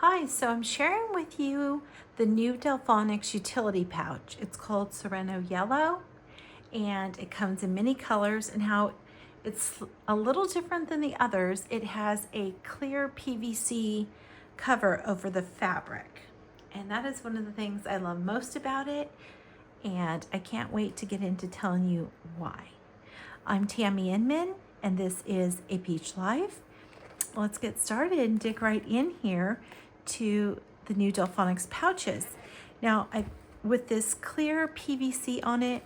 Hi, so I'm sharing with you the new Delfonics Utility Pouch. It's called Sereno Yellow, and it comes in many colors, and how it's a little different than the others. It has a clear PVC cover over the fabric, and that is one of the things I love most about it, and I can't wait to get into telling you why. I'm Tammy Inman, and this is A Peach Life. Let's get started and dig right in here to the new Delfonics pouches. Now, with this clear PVC on it,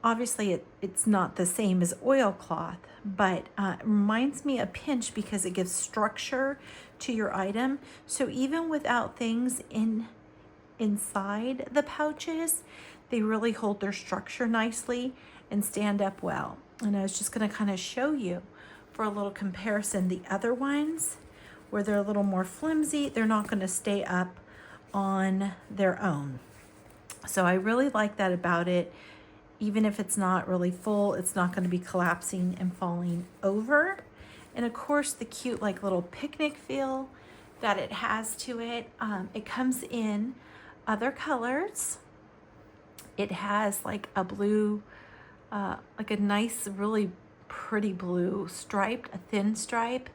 obviously it's not the same as oilcloth, but it reminds me a pinch because it gives structure to your item. So even without things inside the pouches, they really hold their structure nicely and stand up well. And I was just going to kind of show you for a little comparison. The other ones, where they're a little more flimsy, they're not going to stay up on their own. So I really like that about it. Even if it's not really full, it's not going to be collapsing and falling over. And of course, the cute like little picnic feel that it has to it. It comes in other colors. It has like a blue, like a nice, really pretty blue striped, a thin stripe.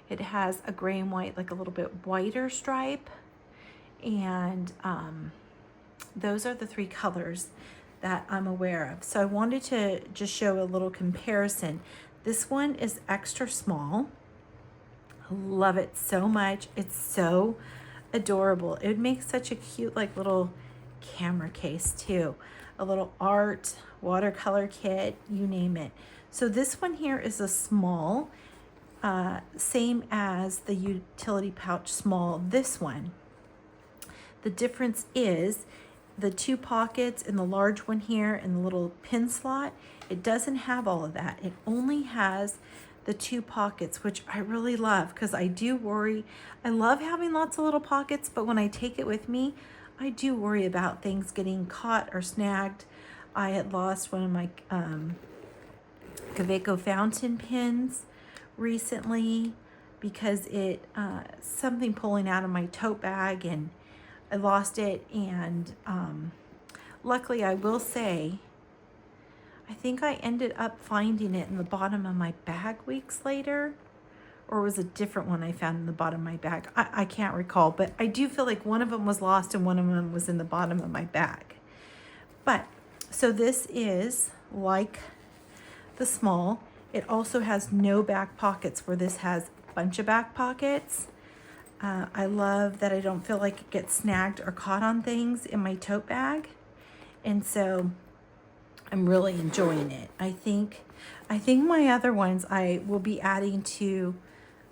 It has a gray and white, like a little bit whiter stripe. And those are the three colors that I'm aware of. So I wanted to just show a little comparison. This one is extra small. I love it so much. It's so adorable. It makes such a cute like little camera case too. A little art, watercolor kit, you name it. So this one here is a small, same as the utility pouch small, this one. The difference is the two pockets and the large one here and the little pin slot, it doesn't have all of that. It only has the two pockets, which I really love because I do worry. I love having lots of little pockets, but when I take it with me, I do worry about things getting caught or snagged. I had lost one of my Kaweco fountain pins recently because it something pulling out of my tote bag, and I lost it. And luckily, I will say, I think I ended up finding it in the bottom of my bag weeks later, or it was a different one I found in the bottom of my bag. I can't recall, but I do feel like one of them was lost and one of them was in the bottom of my bag. But so this is like the small. It also has no back pockets, where this has a bunch of back pockets. I love that I don't feel like it gets snagged or caught on things in my tote bag. And so I'm really enjoying it. I think my other ones I will be adding to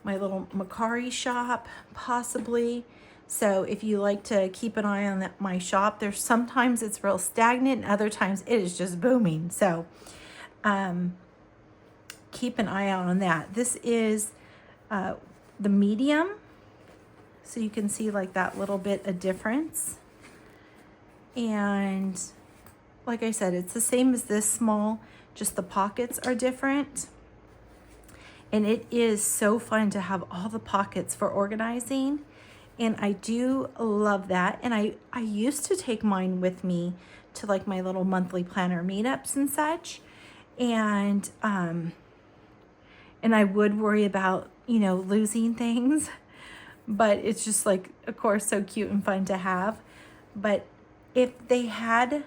my little Macari shop, possibly. So if you like to keep an eye on my shop, there's sometimes it's real stagnant and other times it is just booming. So keep an eye out on that. This is the medium. So you can see like that little bit of difference. And like I said, it's the same as this small, just the pockets are different. And it is so fun to have all the pockets for organizing. And I do love that. And I used to take mine with me to like my little monthly planner meetups and such. And I would worry about, losing things. But it's just like, of course, so cute and fun to have. But if they had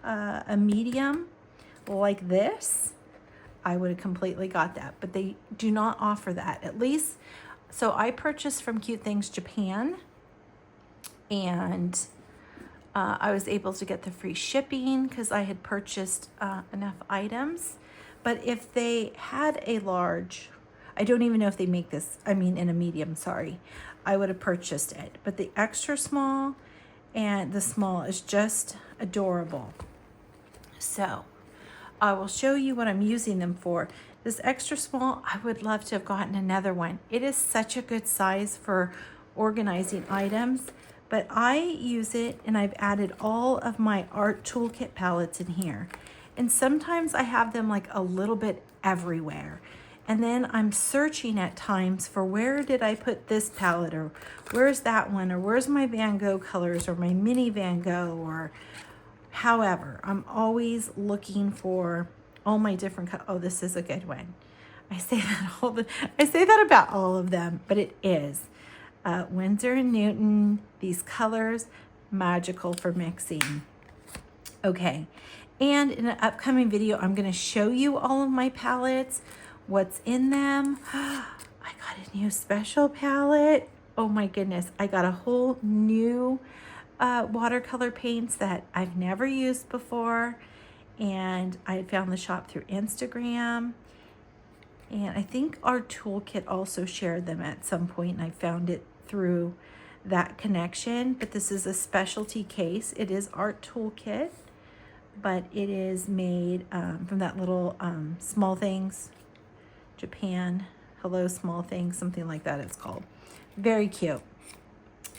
a medium like this, I would have completely got that. But they do not offer that, at least. So I purchased from Cute Things Japan, and I was able to get the free shipping because I had purchased enough items. But if they had a large, I don't even know if they make this, in a medium, sorry, I would have purchased it. But the extra small and the small is just adorable. So I will show you what I'm using them for. This extra small, I would love to have gotten another one. It is such a good size for organizing items, but I use it and I've added all of my art toolkit palettes in here. And sometimes I have them like a little bit everywhere. And then I'm searching at times for where did I put this palette, or where's that one, or where's my Van Gogh colors, or my mini Van Gogh, or however. I'm always looking for all my different oh, this is a good one. I say that about all of them, but it is. Winsor and Newton, these colors, magical for mixing. Okay, and in an upcoming video, I'm going to show you all of my palettes, what's in them. I got a new special palette. Oh my goodness, I got a whole new watercolor paints that I've never used before, and I had found the shop through Instagram, and I think our toolkit also shared them at some point, and I found it through that connection. But this is a specialty case. It is Art Toolkit, but it is made from that little Small Things Japan, Hello Small Things, something like that it's called. Very cute.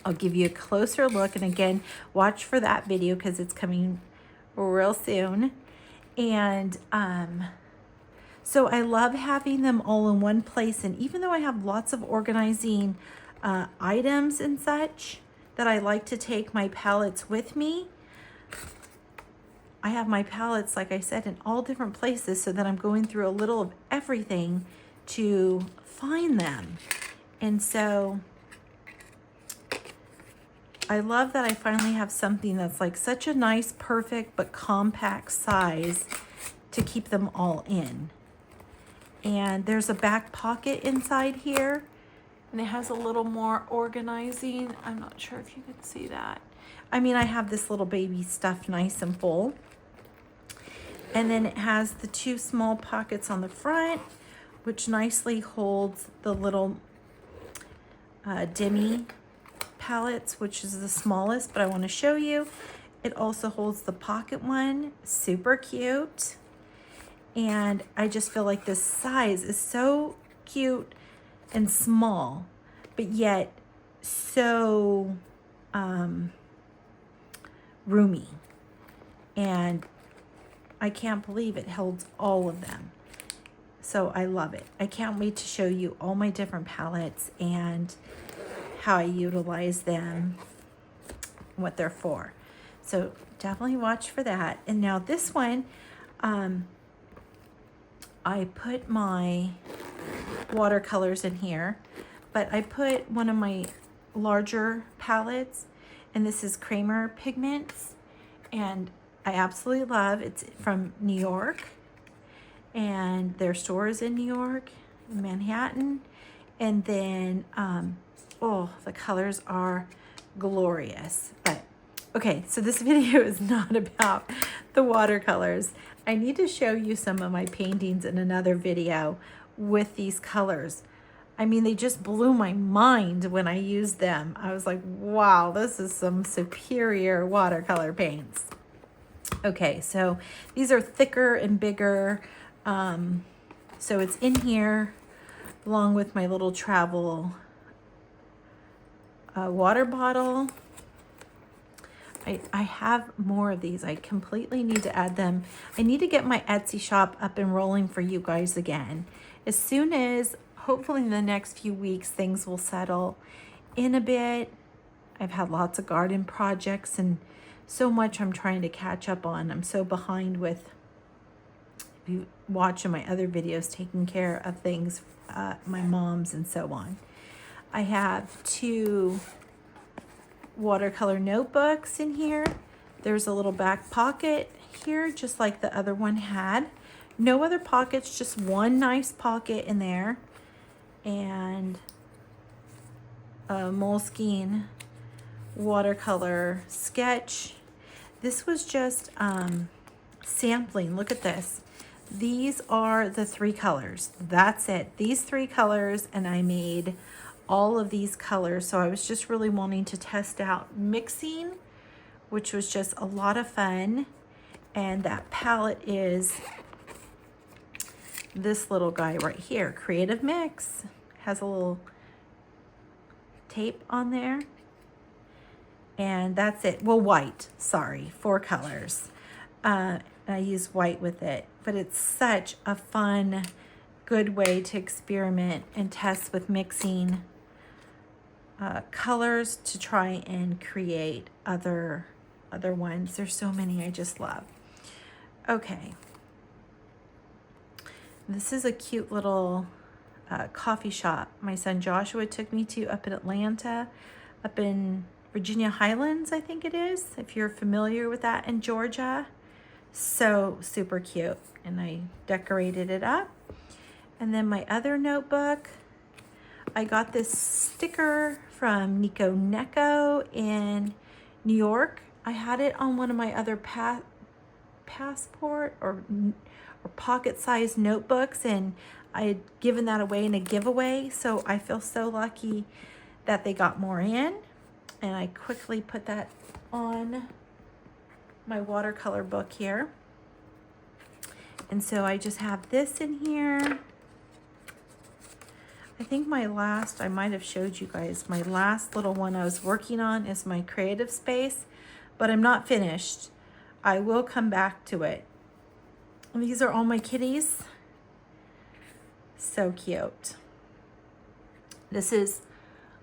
I'll give you a closer look, and again, watch for that video because it's coming real soon. And so I love having them all in one place, and even though I have lots of organizing items and such that I like to take my palettes with me, I have my palettes, like I said, in all different places so that I'm going through a little of everything to find them. And so I love that I finally have something that's like such a nice, perfect, but compact size to keep them all in. And there's a back pocket inside here, and it has a little more organizing. I'm not sure if you can see that. I mean, I have this little baby stuff nice and full. And then it has the two small pockets on the front, which nicely holds the little Demi palettes, which is the smallest, but I want to show you. It also holds the pocket one, super cute. And I just feel like this size is so cute and small, but yet so roomy. And I can't believe it holds all of them. So I love it. I can't wait to show you all my different palettes and how I utilize them, what they're for. So definitely watch for that. And now this one, I put my watercolors in here, but I put one of my larger palettes, and this is Kramer Pigments, and I absolutely love it's from New York, and their store is in New York, in Manhattan. And then oh, the colors are glorious. But okay, so this video is not about the watercolors. I need to show you some of my paintings in another video with these colors. I mean, they just blew my mind when I used them. I was like, wow, this is some superior watercolor paints. Okay, so these are thicker and bigger. So it's in here along with my little travel water bottle. I have more of these. I completely need to add them. I need to get my Etsy shop up and rolling for you guys again. As soon as, hopefully in the next few weeks, things will settle in a bit. I've had lots of garden projects and so much I'm trying to catch up on. I'm so behind with, if you watch in my other videos, taking care of things, my mom's and so on. I have 2 watercolor notebooks in here. There's a little back pocket here, just like the other one had. No other pockets, just one nice pocket in there. And a Moleskine watercolor sketch. This was just sampling. Look at this. These are the 3 colors. That's it. These 3 colors, and I made all of these colors. So I was just really wanting to test out mixing, which was just a lot of fun. And that palette is this little guy right here, Creative Mix. Has a little tape on there. And that's it. Well, white, sorry, 4 colors. I use white with it, but it's such a fun good way to experiment and test with mixing colors to try and create other ones. There's so many I just love. Okay. This is a cute little coffee shop my son Joshua took me to up in Atlanta, up in Virginia Highlands, I think it is, if you're familiar with that, in Georgia. So super cute. And I decorated it up. And then my other notebook, I got this sticker from Nico Neko in New York. I had it on one of my other passport or pocket-sized notebooks, and I had given that away in a giveaway. So I feel so lucky that they got more in. And I quickly put that on my watercolor book here. And so I just have this in here. I think my last, I might have showed you guys, my last little one I was working on is my creative space, but I'm not finished. I will come back to it. And these are all my kitties. So cute. This is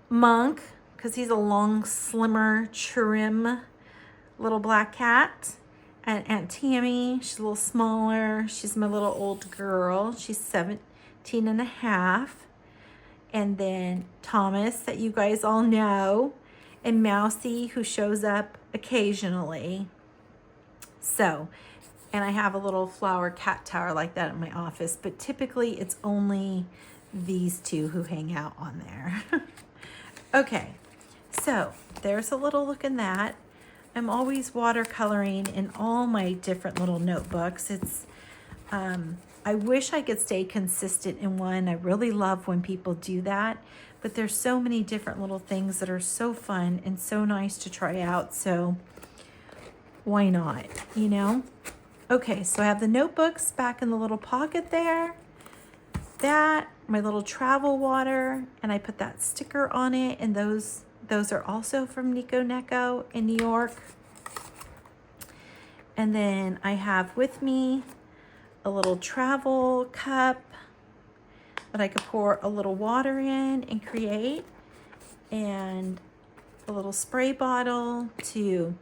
Monk, because he's a long, slimmer, trim little black cat. And Aunt Tammy, she's a little smaller. She's my little old girl. She's 17 and a half. And then Thomas, that you guys all know, and Mousy, who shows up occasionally. So, and I have a little flower cat tower like that in my office, but typically it's only these two who hang out on there. Okay, so there's a little look in that. I'm always watercoloring in all my different little notebooks. It's, I wish I could stay consistent in one. I really love when people do that, but there's so many different little things that are so fun and so nice to try out. So why not, you know? Okay, so I have the notebooks back in the little pocket there. That, my little travel water, and I put that sticker on it, and those are also from Nico Neko in New York. And then I have with me a little travel cup that I could pour a little water in and create, and a little spray bottle to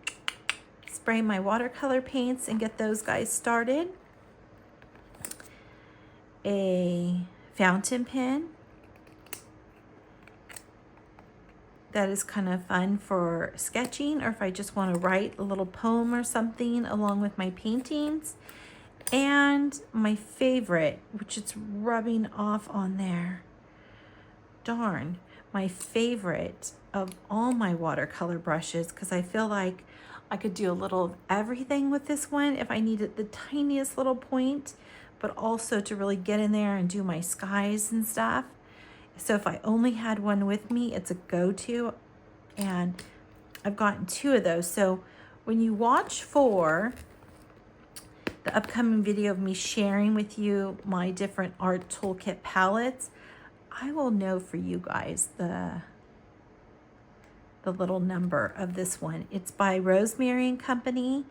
spray my watercolor paints and get those guys started. A fountain pen that is kind of fun for sketching, or if I just want to write a little poem or something along with my paintings. And my favorite, which it's rubbing off on there, darn, my favorite of all my watercolor brushes, because I feel like I could do a little of everything with this one if I needed the tiniest little point, but also to really get in there and do my skies and stuff. So if I only had one with me, it's a go-to, and I've gotten two of those. So when you watch for the upcoming video of me sharing with you my different art toolkit palettes, I will know for you guys the little number of this one. It's by Rosemary and Company,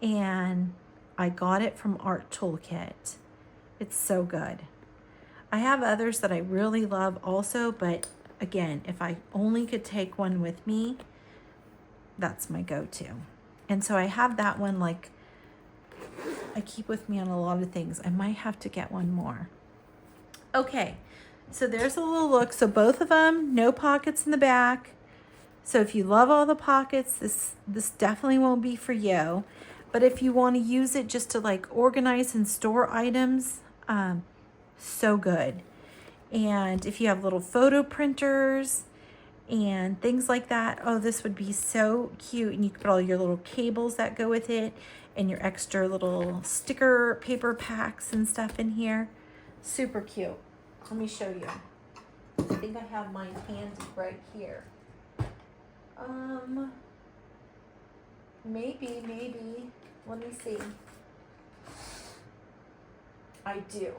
and I got it from Art Toolkit. It's so good. I have others that I really love also, but again, if I only could take one with me, that's my go-to. And so I have that one, like, I keep with me on a lot of things. I might have to get one more. Okay, so there's a little look. So both of them, no pockets in the back. So if you love all the pockets, this definitely won't be for you. But if you want to use it just to like organize and store items, so good. And if you have little photo printers and things like that, oh, this would be so cute. And you can put all your little cables that go with it and your extra little sticker paper packs and stuff in here. Super cute. Let me show you. I think I have mine handy right here. Maybe. Let me see. I do.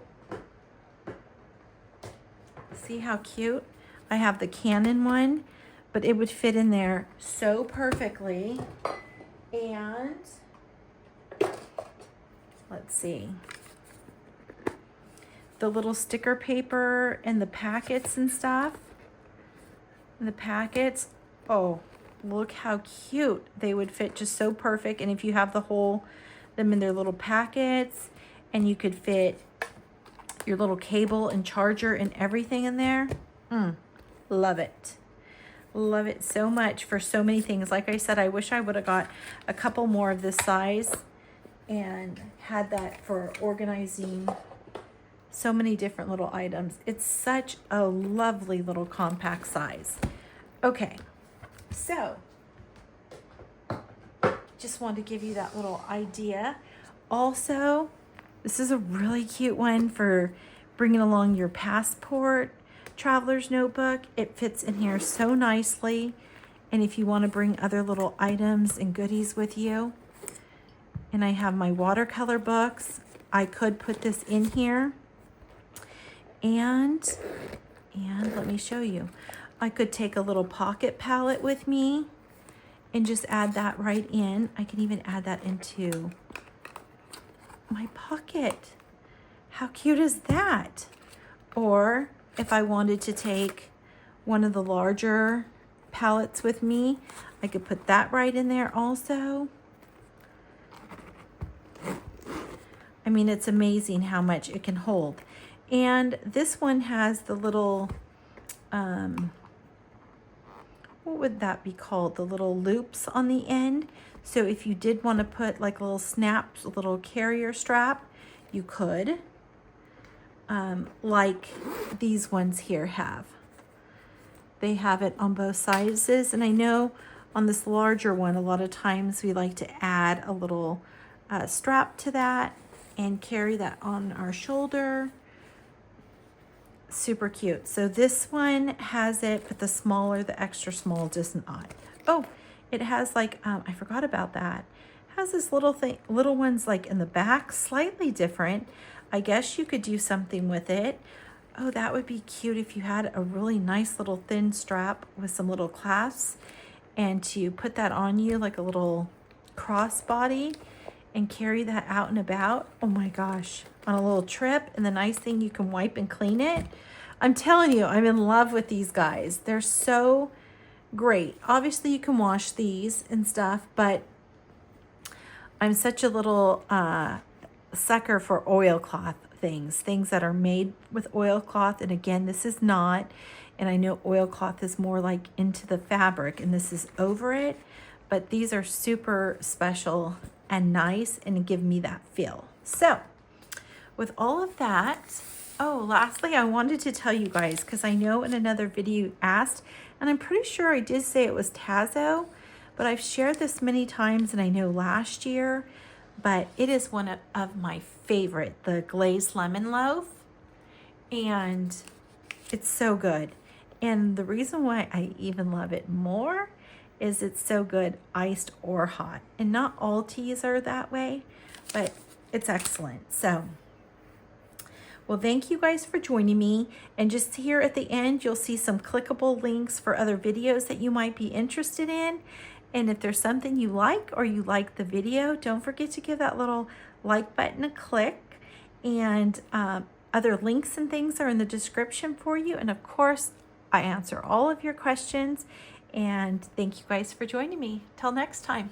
See how cute? I have the Canon one, but it would fit in there so perfectly. And let's see. the little sticker paper and the packets and stuff. And the packets, oh, look how cute. They would fit just so perfect. And if you have them in their little packets, and you could fit your little cable and charger and everything in there. Love it. Love it so much for so many things. Like I said, I wish I would have got a couple more of this size and had that for organizing so many different little items. It's such a lovely little compact size. Okay, so just wanted to give you that little idea. Also, this is a really cute one for bringing along your passport, traveler's notebook. It fits in here so nicely. And if you want to bring other little items and goodies with you. And I have my watercolor books. I could put this in here. And let me show you. I could take a little pocket palette with me and just add that right in. I can even add that into my pocket. How cute is that? Or if I wanted to take one of the larger palettes with me, I could put that right in there also. I mean, it's amazing how much it can hold. And this one has the little, what would that be called? The little loops on the end. So if you did want to put like a little snap, a little carrier strap, you could. Like these ones here have. They have it on both sizes. And I know on this larger one, a lot of times we like to add a little strap to that and carry that on our shoulder. Super cute. So this one has it, but the smaller, the extra small does not. Oh, it has like, I forgot about that. It has this little thing, little ones like in the back, slightly different. I guess you could do something with it. Oh, that would be cute if you had a really nice little thin strap with some little clasps and to put that on you like a little crossbody and carry that out and about. Oh my gosh, on a little trip. And the nice thing, you can wipe and clean it. I'm telling you, I'm in love with these guys. They're so great. Obviously you can wash these and stuff, but I'm such a little sucker for oilcloth things that are made with oilcloth. And again, this is not, and I know oilcloth is more like into the fabric and this is over it, but these are super special and nice and give me that feel. So with all of that, oh, lastly, I wanted to tell you guys, because I know in another video you asked, and I'm pretty sure I did say it was Tazo, but I've shared this many times, and I know last year, but it is one of my favorite, the glazed lemon loaf, and it's so good. And the reason why I even love it more is it's so good iced or hot. And not all teas are that way, but it's excellent. So, well, thank you guys for joining me. And just here at the end, you'll see some clickable links for other videos that you might be interested in. And if there's something you like or you like the video, don't forget to give that little like button a click. And other links and things are in the description for you. And of course, I answer all of your questions. And thank you guys for joining me. Till next time.